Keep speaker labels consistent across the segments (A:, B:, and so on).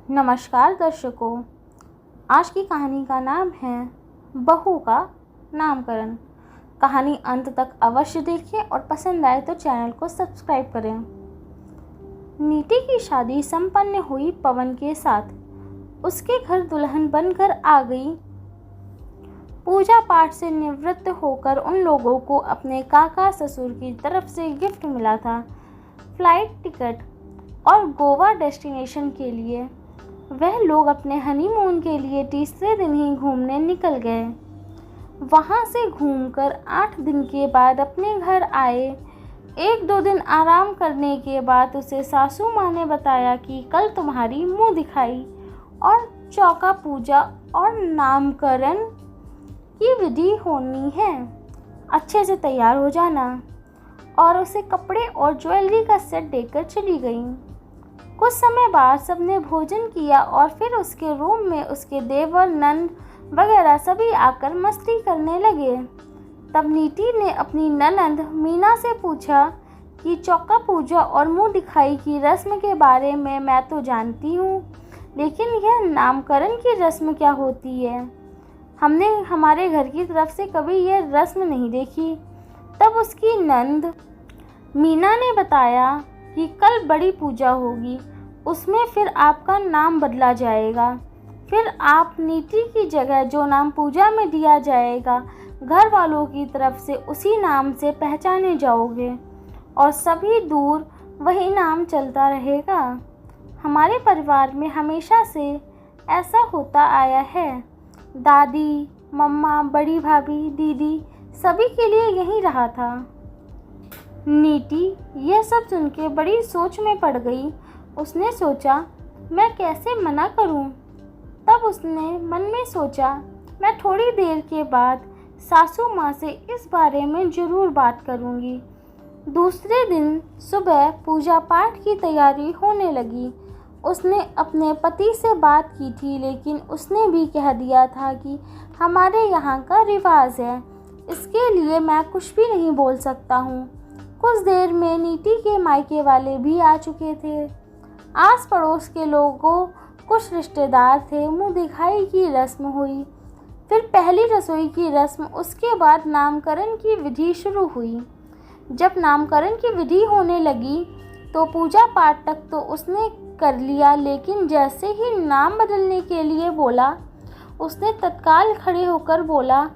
A: नमस्कार दर्शकों, आज की कहानी का नाम है बहू का नामकरण। कहानी अंत तक अवश्य देखें और पसंद आए तो चैनल को सब्सक्राइब करें। नीति की शादी संपन्न हुई पवन के साथ। उसके घर दुल्हन बनकर आ गई। पूजा पाठ से निवृत्त होकर उन लोगों को अपने काका ससुर की तरफ से गिफ्ट मिला था, फ्लाइट टिकट और गोवा डेस्टिनेशन के लिए। वह लोग अपने हनीमून के लिए तीसरे दिन ही घूमने निकल गए। वहाँ से घूमकर 8 दिन के बाद अपने घर आए। 1-2 दिन आराम करने के बाद उसे सासू माँ ने बताया कि कल तुम्हारी मुँह दिखाई और चौका पूजा और नामकरण की विधि होनी है। अच्छे से तैयार हो जाना। और उसे कपड़े और ज्वेलरी का सेट देकर चली गई। कुछ समय बाद सबने भोजन किया और फिर उसके रूम में उसके देवर, नंद वगैरह सभी आकर मस्ती करने लगे। तब नीति ने अपनी ननंद मीना से पूछा कि चौका पूजा और मुंह दिखाई की रस्म के बारे में मैं तो जानती हूँ, लेकिन यह नामकरण की रस्म क्या होती है? हमने हमारे घर की तरफ से कभी यह रस्म नहीं देखी। तब उसकी नंद मीना ने बताया कि कल बड़ी पूजा होगी, उसमें फिर आपका नाम बदला जाएगा। फिर आप नीति की जगह जो नाम पूजा में दिया जाएगा, घर वालों की तरफ से उसी नाम से पहचाने जाओगे और सभी दूर वही नाम चलता रहेगा। हमारे परिवार में हमेशा से ऐसा होता आया है। दादी, मम्मा, बड़ी भाभी, दीदी सभी के लिए यही रहा था। नीति यह सब सुन के बड़ी सोच में पड़ गई। उसने सोचा, मैं कैसे मना करूं? तब उसने मन में सोचा, मैं थोड़ी देर के बाद सासू माँ से इस बारे में ज़रूर बात करूंगी। दूसरे दिन सुबह पूजा पाठ की तैयारी होने लगी। उसने अपने पति से बात की थी, लेकिन उसने भी कह दिया था कि हमारे यहाँ का रिवाज है, इसके लिए मैं कुछ भी नहीं बोल सकता हूँ। कुछ देर में नीति के मायके वाले भी आ चुके थे। आस पड़ोस के लोगों, कुछ रिश्तेदार थे। मुँह दिखाई की रस्म हुई, फिर पहली रसोई की रस्म, उसके बाद नामकरण की विधि शुरू हुई। जब नामकरण की विधि होने लगी तो पूजा पाठ तक तो उसने कर लिया, लेकिन जैसे ही नाम बदलने के लिए बोला, उसने तत्काल खड़े होकर बोला,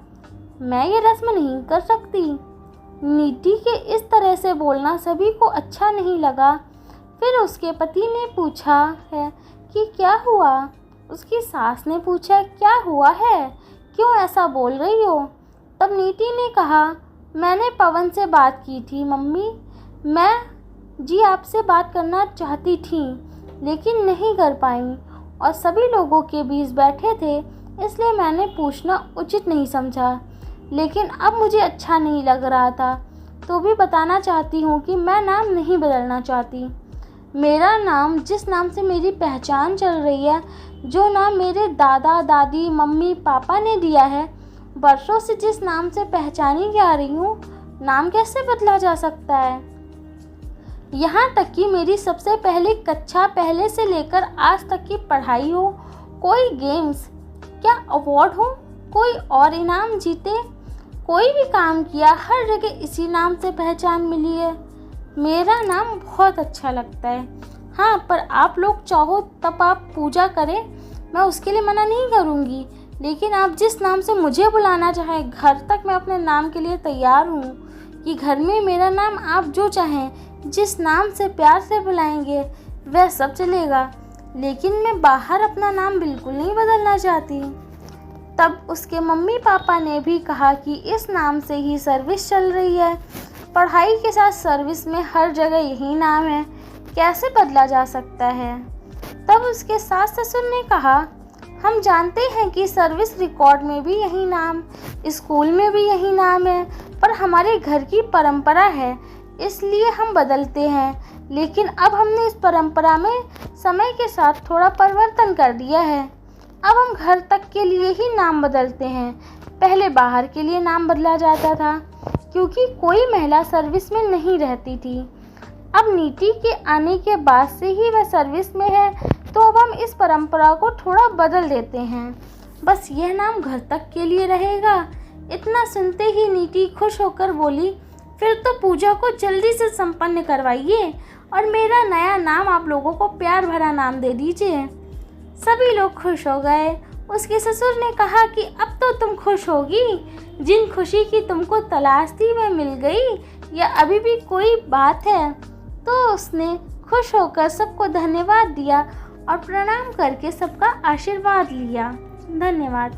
A: मैं ये रस्म नहीं कर सकती। नीति के इस तरह से बोलना सभी को अच्छा नहीं लगा। फिर उसके पति ने पूछा है कि क्या हुआ? उसकी सास ने पूछा, क्या हुआ है, क्यों ऐसा बोल रही हो? तब नीति ने कहा, मैंने पवन से बात की थी मम्मी, मैं जी आपसे बात करना चाहती थी, लेकिन नहीं कर पाई और सभी लोगों के बीच बैठे थे, इसलिए मैंने पूछना उचित नहीं समझा। लेकिन अब मुझे अच्छा नहीं लग रहा था, तो भी बताना चाहती हूँ कि मैं नाम नहीं बदलना चाहती। मेरा नाम, जिस नाम से मेरी पहचान चल रही है, जो नाम मेरे दादा दादी, मम्मी पापा ने दिया है, वर्षों से जिस नाम से पहचानी जा रही हूँ, नाम कैसे बदला जा सकता है? यहाँ तक कि मेरी सबसे पहली कक्षा पहले से लेकर आज तक की पढ़ाई हो, कोई गेम्स, क्या अवार्ड हो, कोई और इनाम जीते, कोई भी काम किया, हर जगह इसी नाम से पहचान मिली है। मेरा नाम बहुत अच्छा लगता है। हाँ, पर आप लोग चाहो तब आप पूजा करें, मैं उसके लिए मना नहीं करूँगी, लेकिन आप जिस नाम से मुझे बुलाना चाहें, घर तक मैं अपने नाम के लिए तैयार हूँ कि घर में मेरा नाम आप जो चाहें, जिस नाम से प्यार से बुलाएंगे वह सब चलेगा, लेकिन मैं बाहर अपना नाम बिल्कुल नहीं बदलना चाहती। तब उसके मम्मी पापा ने भी कहा कि इस नाम से ही सर्विस चल रही है, पढ़ाई के साथ सर्विस में हर जगह यही नाम है, कैसे बदला जा सकता है? तब उसके सास ससुर ने कहा, हम जानते हैं कि सर्विस रिकॉर्ड में भी यही नाम, स्कूल में भी यही नाम है, पर हमारे घर की परंपरा है, इसलिए हम बदलते हैं। लेकिन अब हमने इस परंपरा में समय के साथ थोड़ा परिवर्तन कर दिया है। अब हम घर तक के लिए ही नाम बदलते हैं। पहले बाहर के लिए नाम बदला जाता था, क्योंकि कोई महिला सर्विस में नहीं रहती थी। अब नीति के आने के बाद से ही वह सर्विस में है, तो अब हम इस परंपरा को थोड़ा बदल देते हैं। बस यह नाम घर तक के लिए रहेगा। इतना सुनते ही नीति खुश होकर बोली, फिर तो पूजा को जल्दी से संपन्न करवाइए और मेरा नया नाम आप लोगों को प्यार भरा नाम दे दीजिए। सभी लोग खुश हो गए। उसके ससुर ने कहा कि अब तो तुम खुश होगी, जिन खुशी की तुमको तलाश थी वह मिल गई, या अभी भी कोई बात है? तो उसने खुश होकर सबको धन्यवाद दिया और प्रणाम करके सबका आशीर्वाद लिया। धन्यवाद।